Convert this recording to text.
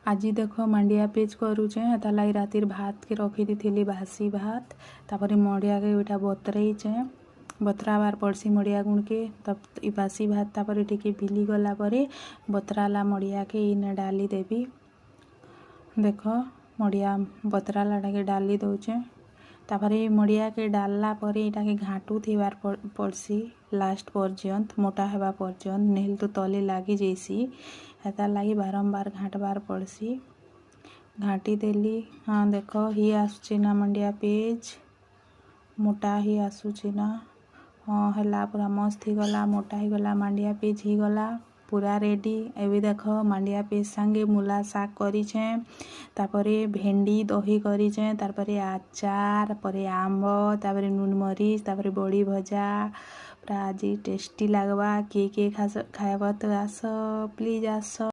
आज देख मांडिया पेज करुचे हेता लगी रातिर भात के रखी दी बासी भात तापर मड़िया के इटा बतरईचे बतराबार पड़सी मड़िया गुण के तब बासी भात तापर टिके भिली गला परे बतराला मड़िया के इने डाली देवी। देख मड़िया बतराला के डाली दौचे तापर मड़िया के डालला परे इटा के घाटू थीबार पड़सी लास्ट पर्यंत मोटा हेबा पर्यंत नेल तो तले लगी जैसी हेता लगी बारंबार घाटबार पड़सी। घाटी देली हाँ देख ही आसुची ना मंडिया पेज मोटा ही आसुची ना हाँ है पूरा मस्त ही गला मोटा ही गला मांडिया पेज ही गला पूरा रेडी। एवं देख मांडिया पेज सांगे मूला शाग करिछे तापरे भेंडी दही करिछे तारपरे आचार परे आंब तापरे नून मरीच तापरे बड़ी भजा पूरा आज टेस्टी लगवा के खाइबा तो आस प्लीज आस।